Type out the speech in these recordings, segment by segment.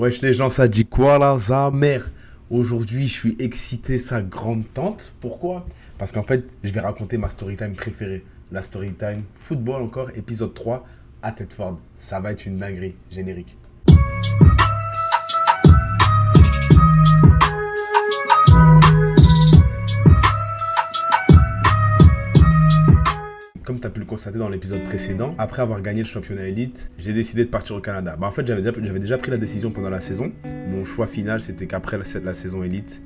Wesh les gens, ça dit quoi là, sa mère? Aujourd'hui, je suis excité, sa grande tante. Pourquoi? Parce qu'en fait, je vais raconter ma story time préférée. La story time football encore, épisode 3 à Thetford. Ça va être une dinguerie, générique. Comme tu as pu le constater dans l'épisode précédent, après avoir gagné le championnat élite, j'ai décidé de partir au Canada. En fait, j'avais déjà pris la décision pendant la saison. Mon choix final, c'était qu'après la saison élite,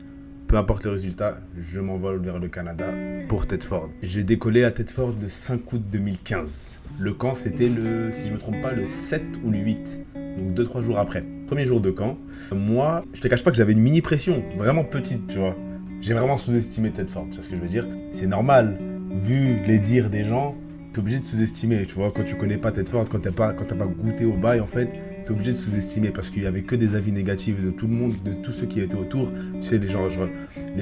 peu importe le résultat, je m'envole vers le Canada pour Thetford. J'ai décollé à Thetford le 5 août 2015. Le camp, c'était si je ne me trompe pas, le 7 ou le 8. Donc 2-3 jours après. Premier jour de camp. Moi, je te cache pas que j'avais une mini pression, vraiment petite, tu vois. J'ai vraiment sous-estimé Thetford, tu vois ce que je veux dire? C'est normal. Vu les dires des gens, t'es obligé de sous-estimer, tu vois, quand tu connais pas Thetford, quand t'as pas goûté au bail, en fait, t'es obligé de sous-estimer parce qu'il y avait que des avis négatifs de tout le monde, de tous ceux qui étaient autour, tu sais, les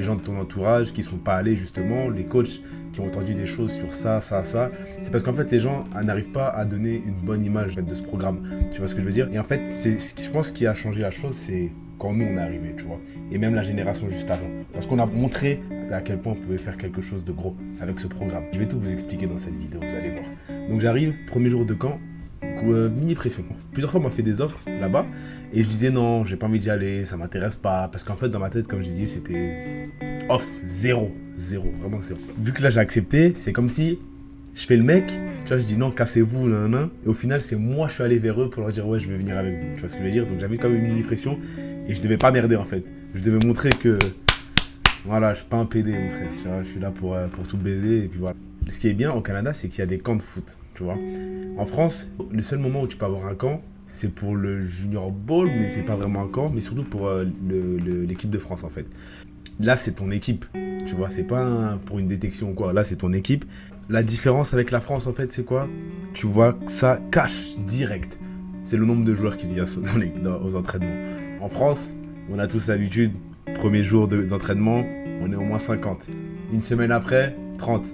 gens de ton entourage qui sont pas allés justement, les coachs qui ont entendu des choses sur ça, c'est parce qu'en fait les gens n'arrivent pas à donner une bonne image en fait, de ce programme, tu vois ce que je veux dire? Et en fait, je pense ce qui a changé la chose, c'est quand nous on est arrivé, tu vois, et même la génération juste avant, parce qu'on a montré à quel point on pouvait faire quelque chose de gros avec ce programme. Je vais tout vous expliquer dans cette vidéo, vous allez voir. Donc j'arrive, premier jour de camp, mini pression. Plusieurs fois on m'a fait des offres là-bas et je disais non, j'ai pas envie d'y aller, ça m'intéresse pas, parce qu'en fait dans ma tête, comme j'ai dit, c'était off, zéro, vraiment zéro. Vu que là j'ai accepté, c'est comme si je fais le mec, tu vois, je dis non, cassez-vous, et au final c'est moi je suis allé vers eux pour leur dire ouais je vais venir avec vous, tu vois ce que je veux dire? Donc j'avais quand même une mini pression et je devais pas merder en fait, je devais montrer que voilà, je suis pas un PD mon frère, tu vois, je suis là pour tout baiser et puis voilà. Ce qui est bien au Canada, c'est qu'il y a des camps de foot, tu vois. En France, le seul moment où tu peux avoir un camp, c'est pour le Junior Bowl, mais c'est pas vraiment un camp, mais surtout pour l'équipe de France en fait. Là, c'est ton équipe, tu vois, c'est pas pour une détection ou quoi, là c'est ton équipe. La différence avec la France en fait, c'est quoi? Tu vois que ça cache direct. C'est le nombre de joueurs qu'il y a aux entraînements. En France, on a tous l'habitude, premier jour d'entraînement, on est au moins 50. Une semaine après, 30.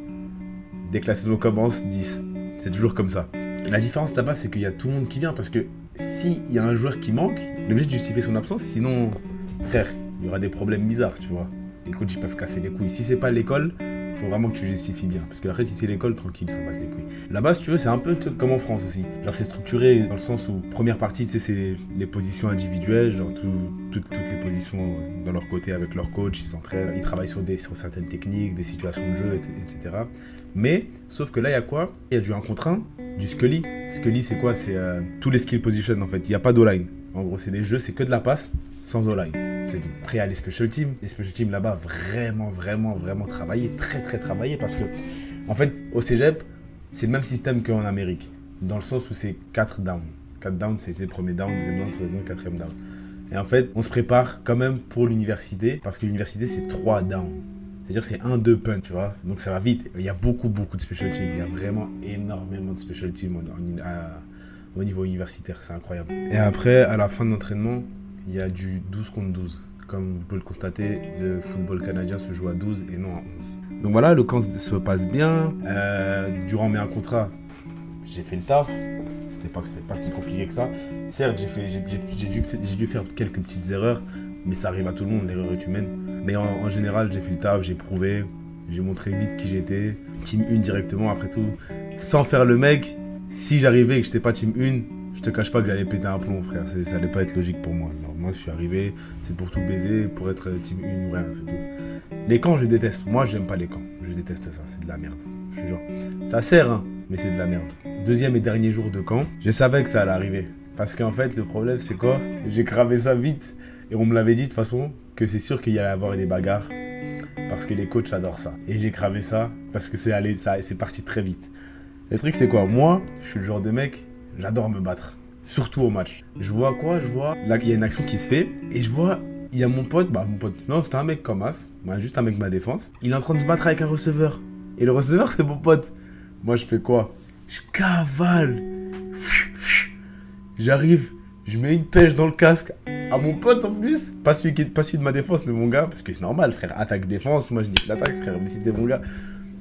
Dès que la saison commence, 10. C'est toujours comme ça. La différence là-bas, c'est qu'il y a tout le monde qui vient parce que s'il y a un joueur qui manque, il est obligé de justifier son absence, sinon, frère, il y aura des problèmes bizarres, tu vois. Les coachs, ils peuvent casser les couilles. Si c'est pas l'école, il faut vraiment que tu justifies bien. Parce que après, si c'est l'école, tranquille, ça passe les couilles. Là-bas, si tu veux, c'est un peu comme en France aussi. Genre, c'est structuré dans le sens où, première partie, tu sais, c'est les positions individuelles, genre toutes les positions dans leur côté avec leur coach, ils s'entraînent, ils travaillent sur certaines techniques, des situations de jeu, etc. Mais, sauf que là, il y a quoi? Il y a du 1 contre 1, du Scully. Scully, c'est quoi? C'est tous les skill positions, en fait. Il n'y a pas d'O-line. En gros, c'est des jeux, c'est que de la passe, sans O-line. C'est tout. Après, il y a les special teams. Les special teams, là-bas, vraiment travaillés, très travaillés, parce que, en fait, au cégep, c'est le même système qu'en Amérique, dans le sens où c'est 4 downs. 4 downs, c'est le premier down, deuxième down, troisième down, quatrième down. Et en fait, on se prépare quand même pour l'université, parce que l'université, c'est 3 downs. C'est-à-dire c'est 1-2 punts, tu vois. Donc ça va vite. Il y a beaucoup de special teams. Il y a vraiment énormément de special teams au niveau universitaire. C'est incroyable. Et après, à la fin de l'entraînement, il y a du 12 contre 12. Comme vous pouvez le constater, le football canadien se joue à 12 et non à 11. Donc voilà, le camp se passe bien. Durant mes 1 contrats, j'ai fait le taf. C'était pas si compliqué que ça. Certes, j'ai dû faire quelques petites erreurs, mais ça arrive à tout le monde, l'erreur est humaine. Mais en général, j'ai fait le taf, j'ai prouvé, j'ai montré vite qui j'étais. Team 1 directement, après tout. Sans faire le mec, si j'arrivais et que j'étais pas Team 1, je te cache pas que j'allais péter un plomb, frère. Ça allait pas être logique pour moi. Alors, moi, je suis arrivé, c'est pour tout baiser, pour être Team 1 ou rien, c'est tout. Les camps, je déteste. Moi, j'aime pas les camps. Je déteste ça, c'est de la merde. Je te jure. Ça sert, hein, mais c'est de la merde. Deuxième et dernier jour de camp, je savais que ça allait arriver. Parce qu'en fait, le problème, c'est quoi? J'ai cravé ça vite. Et on me l'avait dit de toute façon que c'est sûr qu'il y allait avoir des bagarres. Parce que les coachs adorent ça. Et j'ai cravé ça parce que c'est parti très vite. Le truc, c'est quoi? Moi, je suis le genre de mec, j'adore me battre. Surtout au match. Je vois quoi? Là, il y a une action qui se fait. Et je vois, il y a mon pote. Non, c'était un mec comme As. Juste un mec de ma défense. Il est en train de se battre avec un receveur. Et le receveur, c'est mon pote. Moi, je fais quoi? Je cavale. J'arrive, je mets une pêche dans le casque à mon pote en plus. Pas celui de ma défense, mais mon gars. Parce que c'est normal, frère. Attaque-défense. Moi, je dis l'attaque, frère. Mais c'était mon gars.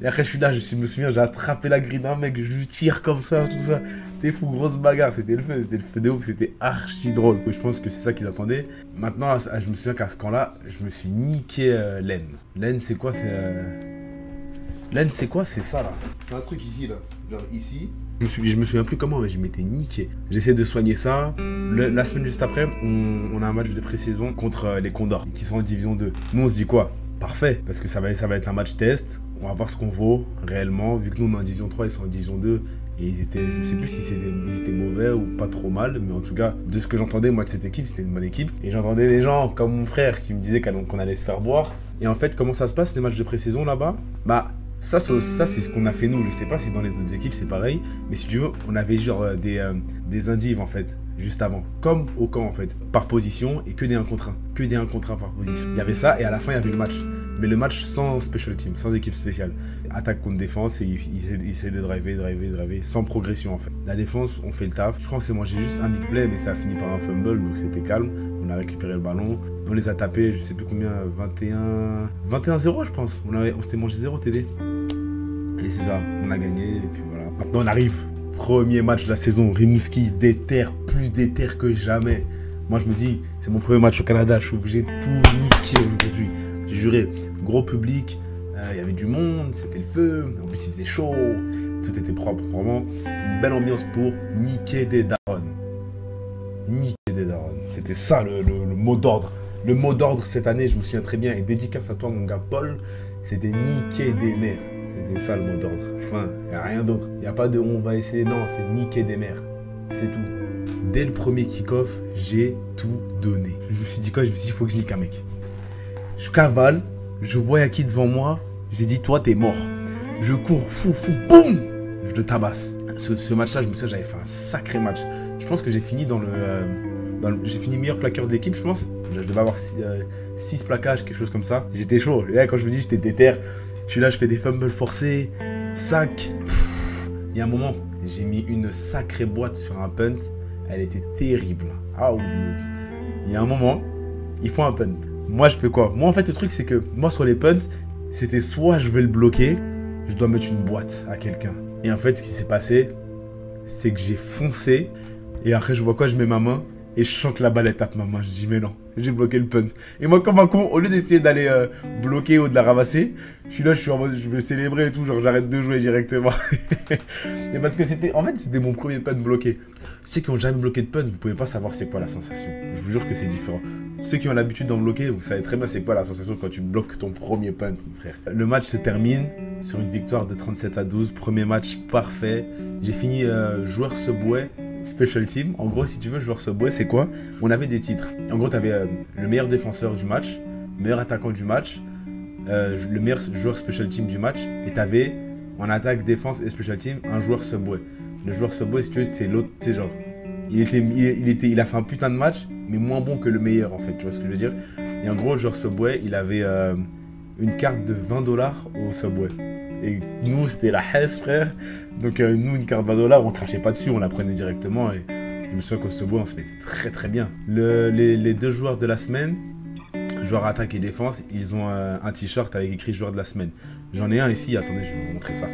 Et après, je suis là, je me souviens, j'ai attrapé la grille d'un mec, je lui tire comme ça, tout ça. C'était fou, grosse bagarre, c'était le feu de ouf, c'était archi drôle. Je pense que c'est ça qu'ils attendaient. Maintenant, je me souviens qu'à ce camp-là, je me suis niqué l'aine. L'aine, c'est quoi? L'aine, c'est quoi? C'est ça, là. C'est un truc ici, là. Genre ici. Je me souviens plus comment, mais je m'étais niqué. J'essaie de soigner ça. La semaine juste après, on a un match de pré-saison contre les Condors, qui sont en division 2. Nous, on se dit quoi? Parfait, parce que ça va être un match test. On va voir ce qu'on vaut réellement. Vu que nous, on est en division 3, ils sont en division 2. Et ils étaient, je sais plus si ils étaient mauvais ou pas trop mal. Mais en tout cas, de ce que j'entendais, moi, de cette équipe, c'était une bonne équipe. Et j'entendais des gens comme mon frère qui me disaient qu'on allait se faire boire. Et en fait, comment ça se passe, les matchs de pré-saison là-bas? Bah, ça c'est ce qu'on a fait nous. Je sais pas si dans les autres équipes c'est pareil, mais si tu veux, on avait genre des indives en fait, juste avant. Comme au camp en fait, par position et que des 1 contre 1. Que des 1 contre 1 par position. Il y avait ça et à la fin il y avait le match. Mais le match sans special team, sans équipe spéciale. Attaque contre défense et ils essaient de driver, sans progression en fait. La défense, on fait le taf. Je crois qu'on s'est mangé juste un big play, mais ça a fini par un fumble, donc c'était calme. On a récupéré le ballon. On les a tapés, je sais plus combien, 21-0 je pense. On s'était mangé 0 TD. Et c'est ça, on a gagné et puis voilà. Maintenant on arrive, premier match de la saison, Rimouski, plus déter que jamais. Moi je me dis, c'est mon premier match au Canada, je suis obligé de tout niquer aujourd'hui. J'ai juré, gros public, il y avait du monde, c'était le feu, en plus il faisait chaud, tout était propre, vraiment. Une belle ambiance pour niquer des darons. Niquer des darons, c'était ça le mot d'ordre. Le mot d'ordre cette année, je me souviens très bien, et dédicace à toi mon gars Paul, c'était niquer des mères. C'était ça le mot d'ordre. Enfin, il n'y a rien d'autre. Il n'y a pas de on va essayer. Non, c'est niquer des mères. C'est tout. Dès le premier kick-off, j'ai tout donné. Je me suis dit quoi? Je me suis dit, il faut que je nique un mec. Je cavale, je vois Yaki devant moi. J'ai dit, toi, t'es mort. Je cours, boum! Je le tabasse. Ce match-là, je me souviens, j'avais fait un sacré match. Je pense que j'ai fini j'ai fini meilleur plaqueur de l'équipe, je pense. Je devais avoir 6 plaquages, quelque chose comme ça. J'étais chaud. Et là, quand je vous dis, j'étais déter. Je suis là, je fais des fumbles forcés, sac. Il y a un moment, j'ai mis une sacrée boîte sur un punt. Elle était terrible. Ah oui. Il y a un moment, ils font un punt. Moi, je fais quoi? Moi, en fait, le truc, c'est que moi, sur les punts, c'était soit je vais le bloquer, je dois mettre une boîte à quelqu'un. Et en fait, ce qui s'est passé, c'est que j'ai foncé. Et après, je vois quoi? Je mets ma main. Et je sens que la balle elle tape ma main. Je dis mais non, j'ai bloqué le punt. Et moi comme un con, au lieu d'essayer d'aller bloquer ou de la ramasser, je suis là, je suis en mode je veux célébrer et tout, genre j'arrête de jouer directement. Et parce que c'était mon premier punt bloqué. Ceux qui n'ont jamais bloqué de punt, vous pouvez pas savoir c'est quoi la sensation. Je vous jure que c'est différent. Ceux qui ont l'habitude d'en bloquer, vous savez très bien c'est quoi la sensation quand tu bloques ton premier punt, mon frère. Le match se termine sur une victoire de 37-12. Premier match parfait. J'ai fini joueur Subway. Special team, en gros, si tu veux, joueur Subway, c'est quoi? On avait des titres. En gros, tu avais le meilleur défenseur du match, meilleur attaquant du match, le meilleur joueur special team du match, et tu avais en attaque, défense et special team un joueur Subway. Le joueur Subway, si tu veux, c'est l'autre, tu sais, genre, il a fait un putain de match, mais moins bon que le meilleur, en fait, tu vois ce que je veux dire? Et en gros, le joueur Subway, il avait une carte de $20 au Subway. Et nous, c'était la Hesse, frère. Donc, nous, une carte $20, on crachait pas dessus, on la prenait directement. Et je me souviens qu'au Subway, on se mettait très très bien. Les deux joueurs de la semaine, joueurs attaque et défense, ils ont un t-shirt avec écrit joueur de la semaine. J'en ai un ici, attendez, je vais vous montrer ça.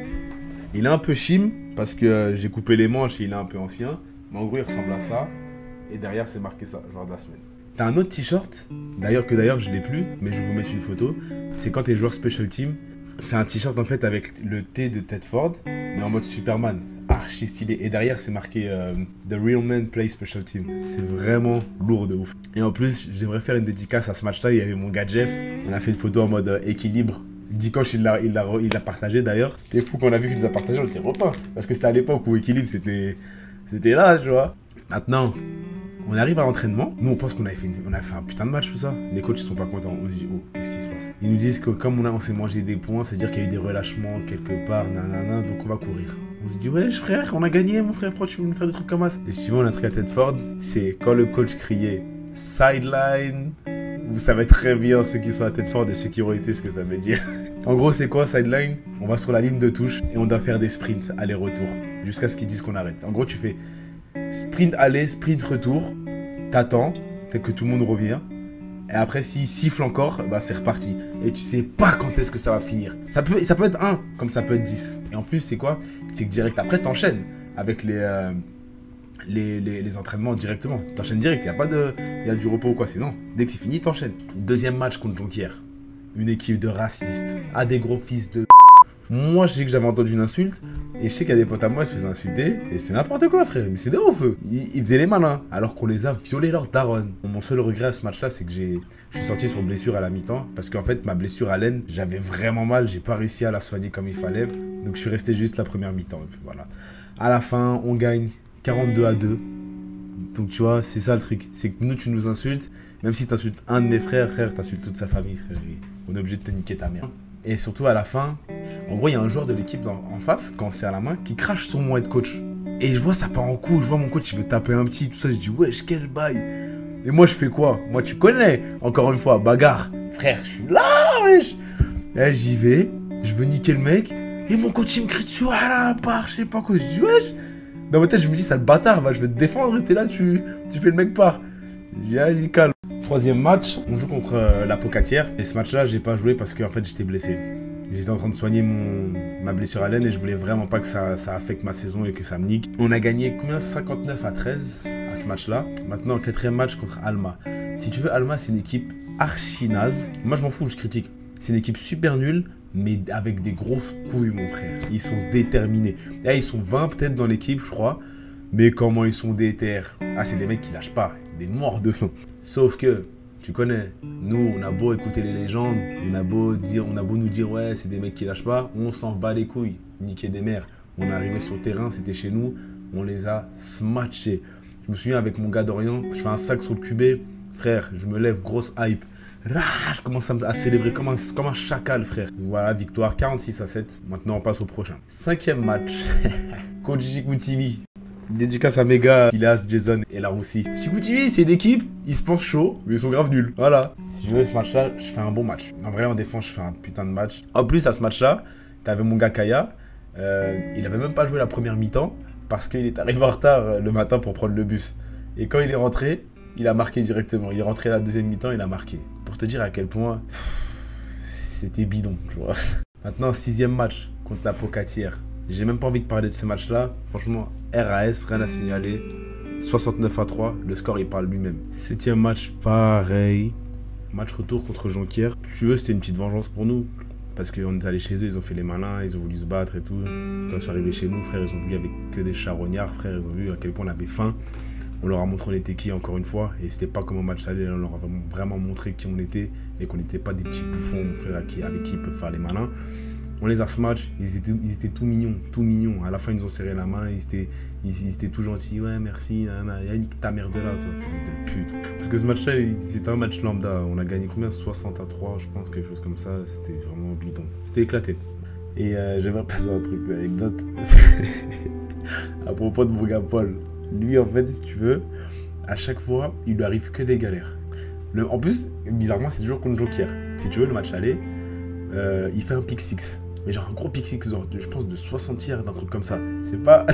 Il est un peu chim, parce que j'ai coupé les manches et il est un peu ancien. Mais en gros, il ressemble à ça. Et derrière, c'est marqué ça, joueur de la semaine. T'as un autre t-shirt, d'ailleurs je l'ai plus, mais je vais vous mettre une photo. C'est quand t'es joueur special team. C'est un t-shirt en fait avec le T de Ted Ford, mais en mode Superman, archi stylé. Et derrière c'est marqué The Real Man Play Special Team. C'est vraiment lourd de ouf. Et en plus, j'aimerais faire une dédicace à ce match-là. Il y avait mon gars Jeff. On a fait une photo en mode équilibre. Dikosh il l'a partagé d'ailleurs. C'était fou qu'on a vu qu'il nous a partagé, on était repas. Parce que c'était à l'époque où équilibre c'était là, tu vois. Maintenant, on arrive à l'entraînement. Nous, on pense qu'on a fait un putain de match, tout ça. Les coachs, ils sont pas contents. On se dit, oh, qu'est-ce qui se passe? Ils nous disent que comme on s'est mangé des points, c'est-à-dire qu'il y a eu des relâchements quelque part, nanana, donc on va courir. On se dit, ouais, frère, on a gagné, mon frère, pourquoi tu veux nous faire des trucs comme ça? Et si tu veux, on a un truc à Ted Ford, c'est quand le coach criait sideline. Vous savez très bien ceux qui sont à Ted Ford et ceux qui ont été ce que ça veut dire. En gros, c'est quoi sideline? On va sur la ligne de touche et on doit faire des sprints aller-retour jusqu'à ce qu'ils disent qu'on arrête. En gros, tu fais sprint aller, sprint retour, t'attends, peut-être que tout le monde revient, Et après, s'il siffle encore, bah c'est reparti. Et tu sais pas quand est-ce que ça va finir. Ça peut être 1, comme ça peut être 10. Et en plus, c'est quoi? C'est que direct après, t'enchaînes avec les entraînements directement. T'enchaînes direct, il y a du repos ou quoi. Sinon, dès que c'est fini, t'enchaînes. Deuxième match contre Jonquière. Une équipe de racistes. Ah, des gros fils de... Moi, je sais que j'avais entendu une insulte. Et je sais qu'il y a des potes à moi, ils se faisaient insulter. Et je fais n'importe quoi, frère. Mais c'est de ouf. Ils faisaient les malins. Alors qu'on les a violés leur daronne. Mon seul regret à ce match-là, c'est que je suis sorti sur blessure à la mi-temps. Parce qu'en fait, ma blessure à l'aine, j'avais vraiment mal. J'ai pas réussi à la soigner comme il fallait. Donc, je suis resté juste la première mi-temps. Et puis voilà. À la fin, on gagne 42-2. Donc, tu vois, c'est ça le truc. C'est que nous, tu nous insultes. Même si tu insultes un de mes frères, t'insultes toute sa famille, frère. On est obligé de te niquer ta mère. Et surtout, à la fin, en gros, il y a un joueur de l'équipe en face, quand c'est à la main, qui crache sur mon head coach. Et je vois ça part en coup. Je vois mon coach, il veut taper un petit, tout ça. Je dis, wesh, quel bail. Et moi, je fais quoi? Moi, tu connais. Encore une fois, bagarre. Frère, je suis là, wesh. Et j'y vais. Je veux niquer le mec. Et mon coach, il me crie dessus. Ah là, part, je sais pas quoi. Je dis, wesh. Dans ma tête, je me dis, ça le bâtard, va, je vais te défendre. T'es là, tu fais le mec part. Je dis, vas-y, calme. Troisième match, on joue contre la Pocatière. Et ce match-là, j'ai pas joué parce qu'en fait, j'étais blessé. J'étais en train de soigner ma blessure à l'aine et je voulais vraiment pas que ça affecte ma saison et que ça me nique. On a gagné combien? 59-13 à ce match-là. Maintenant, quatrième match contre Alma. Si tu veux, Alma, c'est une équipe archi naze. Moi, je m'en fous, je critique. C'est une équipe super nulle, mais avec des grosses couilles, mon frère. Ils sont déterminés. Là, ils sont 20 peut-être dans l'équipe, je crois. Mais comment ils sont déter. Ah, c'est des mecs qui lâchent pas. Des morts de faim. Sauf que, tu connais, nous, on a beau écouter les légendes, on a beau nous dire, ouais, c'est des mecs qui lâchent pas, on s'en bat les couilles, niquer des mères. On est arrivé sur le terrain, c'était chez nous, on les a smatchés. Je me souviens avec mon gars d'Orient, je fais un sac sur le QB, frère, je me lève, grosse hype. Je commence à célébrer comme un chacal, frère. Voilà, victoire 46-7. Maintenant, on passe au prochain. Cinquième match. Coach Chicoutimi. Dédicace à mes gars, Pilas, Jason et Laroussi. Chicoutimi, c'est une équipe, ils se pensent chauds, mais ils sont grave nuls. Voilà. Si je veux ce match-là, je fais un bon match. En vrai, en défense, je fais un putain de match. En plus, à ce match-là, t'avais mon gars Kaya. Il avait même pas joué la première mi-temps parce qu'il est arrivé en retard le matin pour prendre le bus. Et quand il est rentré, il a marqué directement. Il est rentré à la deuxième mi-temps, il a marqué. Pour te dire à quel point c'était bidon, tu vois. Maintenant, sixième match contre la Pocatière. J'ai même pas envie de parler de ce match-là. Franchement, RAS, rien à signaler. 69-3, le score il parle lui-même. Septième match, pareil. Match retour contre Jonquière. Si tu veux, c'était une petite vengeance pour nous. Parce qu'on est allé chez eux, ils ont fait les malins, ils ont voulu se battre et tout. Quand ils sont arrivés chez nous, frère, ils ont vu avec que des charognards, frère, ils ont vu à quel point on avait faim. On leur a montré on était qui encore une fois. Et c'était pas comme au match aller, on leur a vraiment montré qui on était. Et qu'on n'était pas des petits bouffons, mon frère, avec qui ils peuvent faire les malins. On les a smatch, ils étaient tout mignons, tout mignons. À la fin, ils nous ont serré la main, ils étaient tout gentils. Ouais, merci, nique ta mère de là, toi, fils de pute. Parce que ce match-là, c'était un match lambda. On a gagné combien? 60-3, je pense, quelque chose comme ça. C'était vraiment bidon. C'était éclaté. Et j'aimerais passer un truc, une anecdote. À propos de mon gars Paul. Lui, en fait, si tu veux, à chaque fois, il lui arrive que des galères. En plus, bizarrement, c'est toujours contre Jonquière. Si tu veux, le match aller, il fait un pick six. Mais genre un gros pick six, je pense de 60 yards, d'un truc comme ça. C'est pas...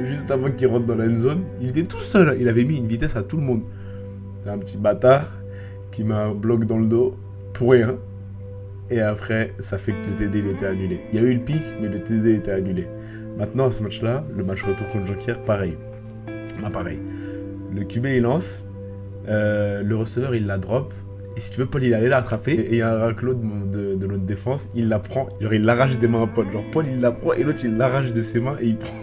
Juste avant qu'il rentre dans la end zone, il était tout seul. Il avait mis une vitesse à tout le monde. C'est un petit bâtard qui met un bloc dans le dos pour rien. Et après, ça fait que le TD il était annulé. Il y a eu le pick, mais le TD était annulé. Maintenant, à ce match-là, le match retour contre Jonquière, pareil. Pareil. Le QB, il lance. Le receveur, il la drop. Et si tu veux, Paul, il allait l'attraper. Et il y a un raclo de notre défense. Il la prend. Genre, il l'arrache des mains à Paul. Genre, Paul, il la prend. Et l'autre, il l'arrache de ses mains. Et il prend.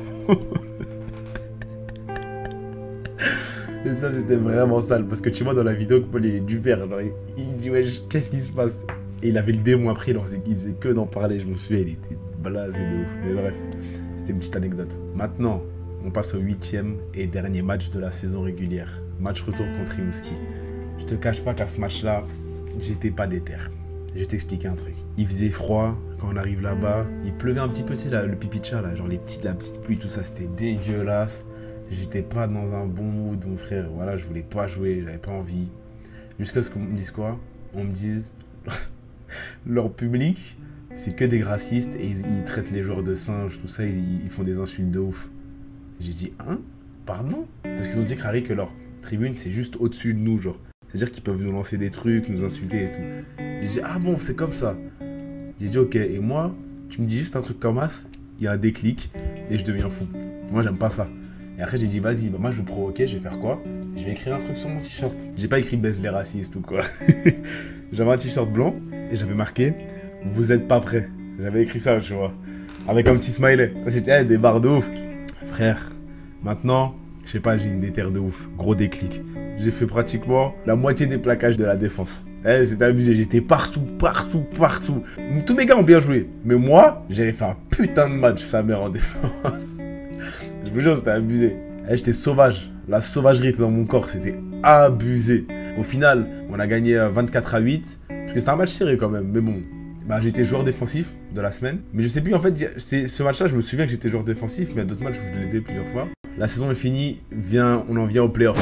Et ça, c'était vraiment sale. Parce que tu vois dans la vidéo que Paul, il est du père. Genre, il dit, ouais, qu'est-ce qui se passe? Et il avait le démon après. Il faisait que d'en parler. Je me souviens, il était blasé de ouf. Mais bref, c'était une petite anecdote. Maintenant, on passe au 8e et dernier match de la saison régulière. Match retour contre Rimouski. Je te cache pas qu'à ce match-là, j'étais pas déter. Je vais t'expliquer un truc. Il faisait froid quand on arrive là-bas. Il pleuvait un petit peu, tu sais, le pipi de chat, là, genre la petite pluie, tout ça, c'était dégueulasse. J'étais pas dans un bon mood, mon frère. Voilà, je voulais pas jouer, j'avais pas envie. Jusqu'à ce qu'on me dise quoi? On me dise, leur public, c'est que des racistes et ils traitent les joueurs de singes, tout ça, ils font des insultes de ouf. J'ai dit, hein? Pardon? Parce qu'ils ont dit, Harry, que leur tribune, c'est juste au-dessus de nous, genre. C'est-à-dire qu'ils peuvent nous lancer des trucs, nous insulter et tout. J'ai dit, ah bon, c'est comme ça. J'ai dit, ok. Et moi, tu me dis juste un truc comme ça, il y a un déclic et je deviens fou. Moi, j'aime pas ça. Et après, j'ai dit, vas-y, bah, moi, je vais provoquer, je vais faire quoi? Je vais écrire un truc sur mon t-shirt. J'ai pas écrit baisse les racistes ou quoi. J'avais un t-shirt blanc et j'avais marqué, vous êtes pas prêts. J'avais écrit ça, tu vois. Avec un petit smiley. C'était des barres de ouf. Frère, maintenant, je sais pas, j'ai une déterre de ouf. Gros déclic. J'ai fait pratiquement la moitié des plaquages de la défense. C'était abusé, j'étais partout. Tous mes gars ont bien joué. Mais moi, j'avais fait un putain de match, sa mère, en défense. Je vous jure, c'était abusé. J'étais sauvage. La sauvagerie était dans mon corps, c'était abusé. Au final, on a gagné 24-8. Parce que c'était un match serré quand même, mais bon. Bah, j'étais joueur défensif de la semaine. Mais je sais plus, en fait, ce match-là, je me souviens que j'étais joueur défensif, mais il y a d'autres matchs où je l'étais plusieurs fois. La saison est finie, on en vient au playoff.